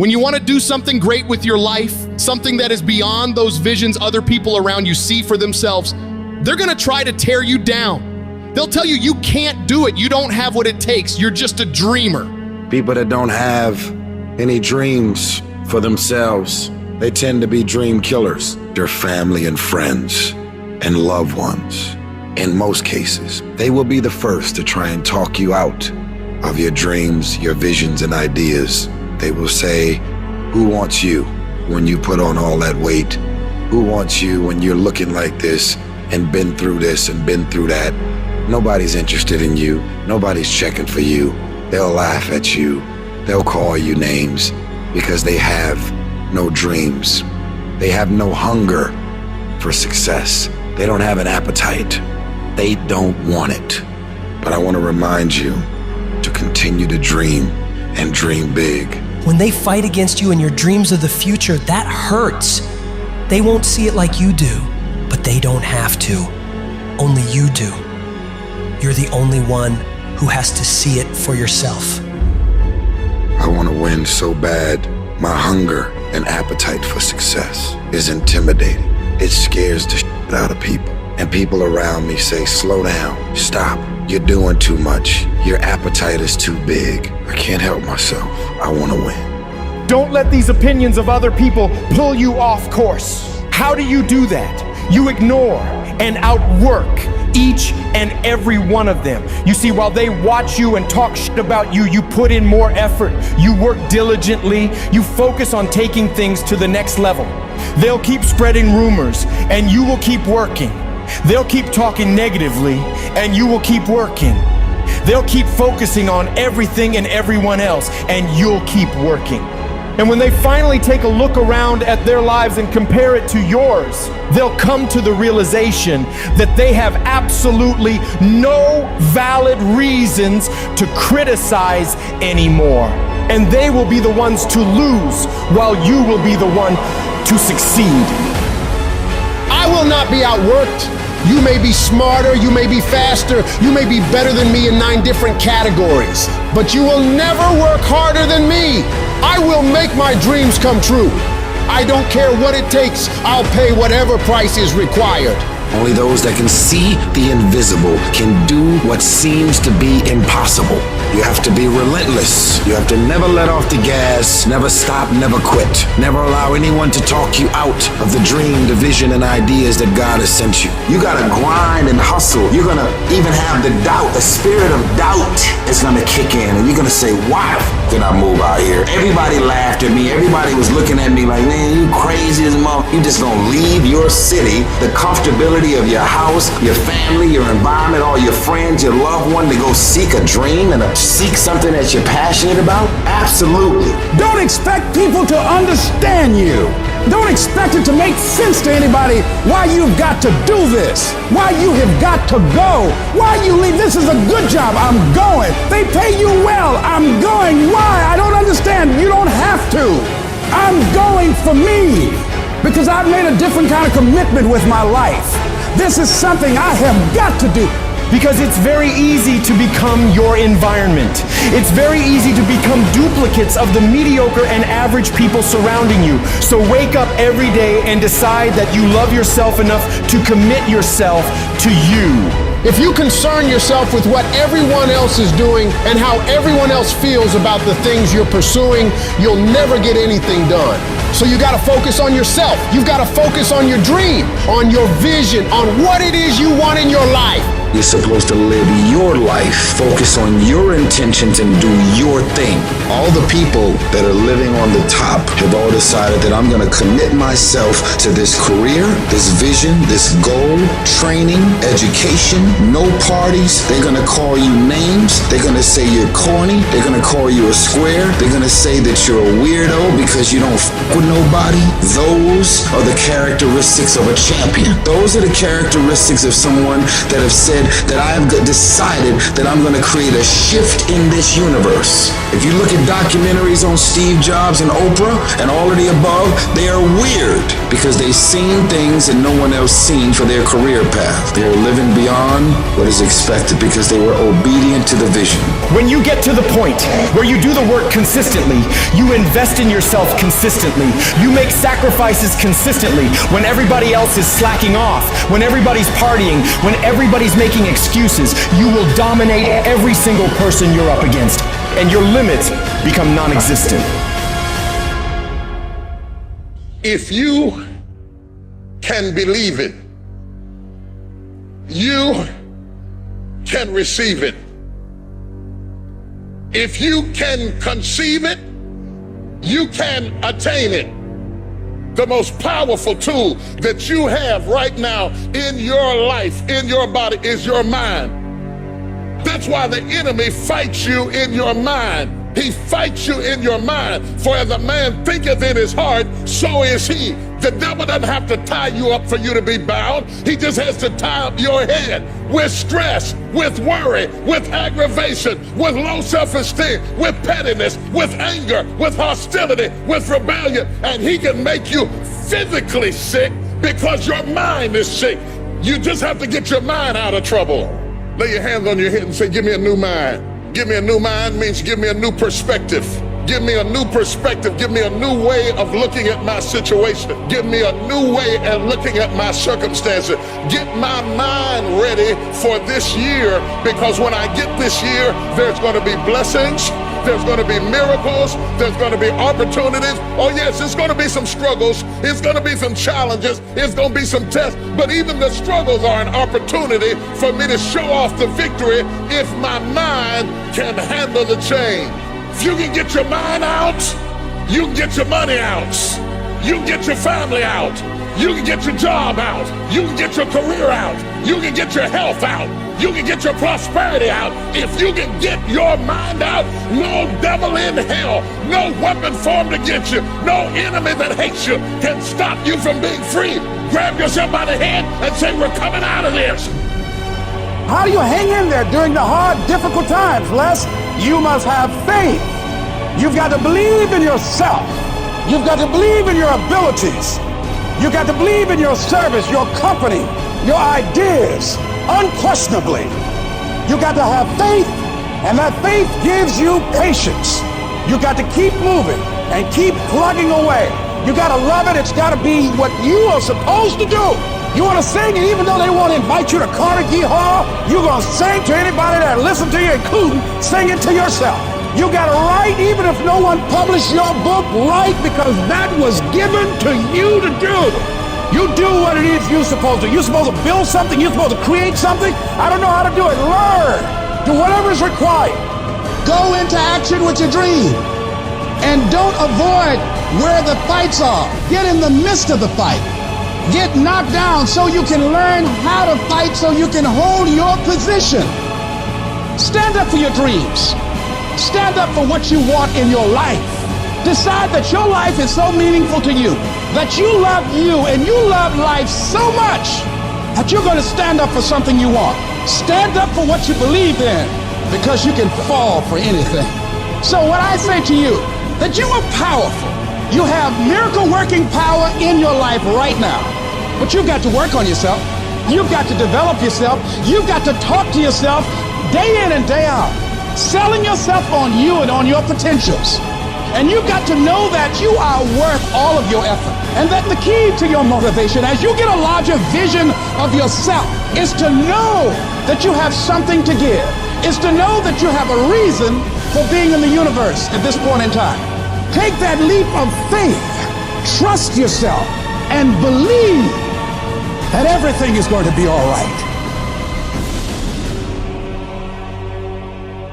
When you want to do something great with your life, something that is beyond those visions other people around you see for themselves, they're going to try to tear you down. They'll tell you you can't do it. You don't have what it takes. You're just a dreamer. People that don't have any dreams for themselves, they tend to be dream killers. Their family and friends and loved ones, in most cases, they will be the first to try and talk you out of your dreams, your visions and ideas. They will say, who wants you when you put on all that weight? Who wants you when you're looking like this and been through this and been through that? Nobody's interested in you. Nobody's checking for you. They'll laugh at you. They'll call you names because they have no dreams. They have no hunger for success. They don't have an appetite. They don't want it. But I want to remind you to continue to dream and dream big. When they fight against you and your dreams of the future, that hurts. They won't see it like you do, but they don't have to. Only you do. You're the only one who has to see it for yourself. I want to win so bad. My hunger and appetite for success is intimidating. It scares the shit out of people. And people around me say, slow down, stop. You're doing too much. Your appetite is too big. I can't help myself. I want to win. Don't let these opinions of other people pull you off course. How do you do that? You ignore and outwork each and every one of them. You see, while they watch you and talk shit about you, you put in more effort. You work diligently. You focus on taking things to the next level. They'll keep spreading rumors and you will keep working. They'll keep talking negatively and you will keep working. They'll keep focusing on everything and everyone else and you'll keep working. And when they finally take a look around at their lives and compare it to yours, they'll come to the realization that they have absolutely no valid reasons to criticize anymore. And they will be the ones to lose while you will be the one to succeed. I will not be outworked. You may be smarter, you may be faster, you may be better than me in 9 different categories, but you will never work harder than me. I will make my dreams come true. I don't care what it takes. I'll pay whatever price is required. Only those that can see the invisible can do what seems to be impossible. You have to be relentless. You have to never let off the gas, never stop, never quit. Never allow anyone to talk you out of the dream, the vision, and ideas that God has sent you. You gotta grind and hustle. You're gonna even have the doubt, the spirit of doubt is gonna kick in, and you're gonna say, why did I move out here? Everybody laughed at me. Everybody was looking at me like, man, you crazy as a mother. You just gonna leave your city, the comfortability of your house, your family, your environment, all your friends, your loved one, to go seek a dream and seek something that you're passionate about? Absolutely. Don't expect people to understand you. Don't expect it to make sense to anybody why you've got to do this, why you have got to go, why you leave. This is a good job. I'm going. They pay you well. I'm going. Why? I don't understand. You don't have to. I'm going for me because I've made a different kind of commitment with my life. This is something I have got to do. Because it's very easy to become your environment. It's very easy to become duplicates of the mediocre and average people surrounding you. So wake up every day and decide that you love yourself enough to commit yourself to you. If you concern yourself with what everyone else is doing and how everyone else feels about the things you're pursuing, you'll never get anything done. So you gotta focus on yourself. You've gotta focus on your dream, on your vision, on what it is you want in your life. You're supposed to live your life, focus on your intentions and do your thing. All the people that are living on the top have all decided that I'm gonna commit myself to this career, this vision, this goal, training, education, no parties. They're gonna call you names. They're gonna say you're corny. They're gonna call you a square. They're gonna say that you're a weirdo because you don't f with nobody. Those are the characteristics of a champion. Those are the characteristics of someone that have said said that I have decided that I'm going to create a shift in this universe. If you look at documentaries on Steve Jobs and Oprah and all of the above, they are weird because they've seen things that no one else seen for their career path. They are living beyond what is expected because they were obedient to the vision. When you get to the point where you do the work consistently, you invest in yourself consistently, you make sacrifices consistently when everybody else is slacking off, when everybody's partying, when everybody's making excuses, you will dominate every single person you're up against, and your limits become non-existent. If you can believe it, you can receive it. If you can conceive it, you can attain it. The most powerful tool that you have right now in your life, in your body, is your mind. That's why the enemy fights you in your mind. He fights you in your mind. For as a man thinketh in his heart, so is he. The devil doesn't have to tie you up for you to be bound. He just has to tie up your head with stress, with worry, with aggravation, with low self-esteem, with pettiness, with anger, with hostility, with rebellion. And he can make you physically sick because your mind is sick. You just have to get your mind out of trouble. Lay your hands on your head and say, give me a new mind. Give me a new mind means give me a new perspective. Give me a new perspective. Give me a new way of looking at my situation. Give me a new way of looking at my circumstances. Get my mind ready for this year, because when I get this year, there's going to be blessings. There's going to be miracles. There's going to be opportunities. Oh yes, it's going to be some struggles. It's going to be some challenges. It's going to be some tests. But even the struggles are an opportunity for me to show off the victory if my mind can handle the change. If you can get your mind out, you can get your money out. You can get your family out. You can get your job out. You can get your career out. You can get your health out. You can get your prosperity out. If you can get your mind out, no devil in hell, no weapon formed against you, no enemy that hates you can stop you from being free. Grab yourself by the head and say, we're coming out of this. How do you hang in there during the hard, difficult times, Les? You must have faith. You've got to believe in yourself. You've got to believe in your abilities. You've got to believe in your service, your company, your ideas, unquestionably. You've got to have faith, and that faith gives you patience. You've got to keep moving and keep plugging away. You got to love it. It's got to be what you are supposed to do. You want to sing, and even though they won't invite you to Carnegie Hall, you're going to sing to anybody that listen to you, including sing it to yourself. You got to write, even if no one published your book, write, because that was given to you to do. You do what it is you're supposed to. You're supposed to build something. You're supposed to create something. I don't know how to do it. Learn. Do whatever is required. Go into action with your dream. And don't avoid where the fights are. Get in the midst of the fight. Get knocked down so you can learn how to fight, so you can hold your position. Stand up for your dreams. Stand up for what you want in your life. Decide that your life is so meaningful to you, that you love you and you love life so much that you're going to stand up for something you want. Stand up for what you believe in, because you can fall for anything. So what I say to you, that you are powerful. You have miracle working power in your life right now. But you've got to work on yourself. You've got to develop yourself. You've got to talk to yourself day in and day out, selling yourself on you and on your potentials. And you've got to know that you are worth all of your effort. And that the key to your motivation, as you get a larger vision of yourself, is to know that you have something to give. Is to know that you have a reason for being in the universe at this point in time. Take that leap of faith, trust yourself, and believe that everything is going to be all right.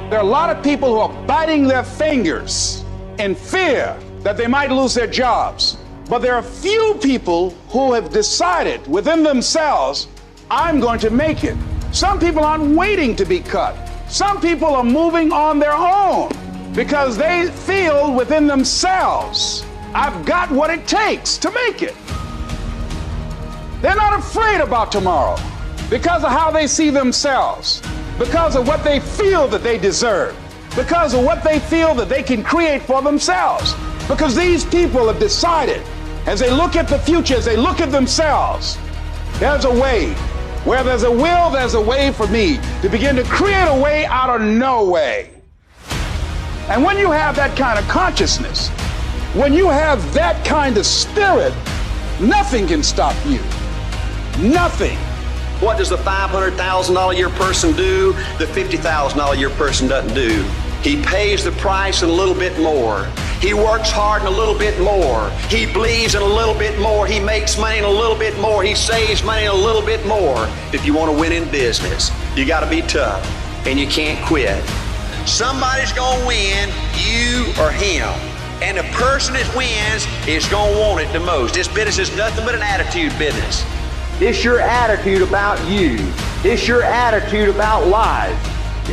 There are a lot of people who are biting their fingers in fear that they might lose their jobs. But there are few people who have decided within themselves, I'm going to make it. Some people aren't waiting to be cut. Some people are moving on their own because they feel within themselves, I've got what it takes to make it. They're not afraid about tomorrow. because of how they see themselves, because of what they feel that they deserve, because of what they feel that they can create for themselves. Because these people have decided, as they look at the future, as they look at themselves, there's a way. Where there's a will, there's a way for me to begin to create a way out of no way. And when you have that kind of consciousness, when you have that kind of spirit, nothing can stop you. Nothing. What does the $500,000 a year person do? The $50,000 a year person doesn't do. He pays the price and a little bit more. He works hard and a little bit more. He believes in a little bit more. He makes money and a little bit more. He saves money and a little bit more. If you want to win in business, you got to be tough and you can't quit. Somebody's going to win, you or him. And the person that wins is going to want it the most. This business is nothing but an attitude business. It's your attitude about you. It's your attitude about life.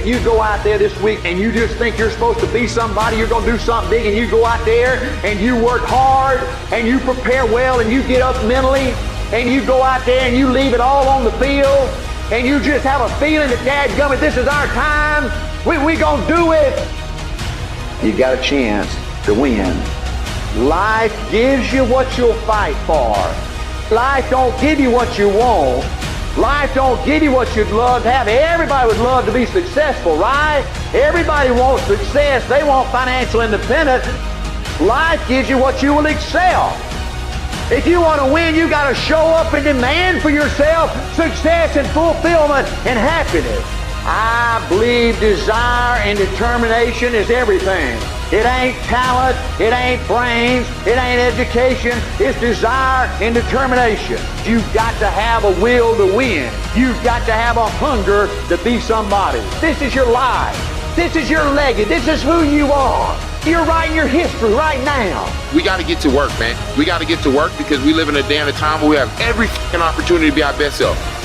You go out there this week and you just think you're supposed to be somebody, you're going to do something big, and you go out there and you work hard and you prepare well and you get up mentally and you go out there and you leave it all on the field and you just have a feeling that dadgummit, this is our time, we going to do it. You got a chance to win. Life gives you what you'll fight for. Life don't give you what you want. Life don't give you what you'd love to have. Everybody would love to be successful, right? Everybody wants success. They want financial independence. Life gives you what you will excel. If you want to win, you got to show up and demand for yourself success and fulfillment and happiness. I believe desire and determination is everything. It ain't talent, it ain't brains, it ain't education, it's desire and determination. You've got to have a will to win. You've got to have a hunger to be somebody. This is your life. This is your legacy. This is who you are. You're writing your history right now. We got to get to work, man. We got to get to work because we live in a day and a time where we have every opportunity to be our best self.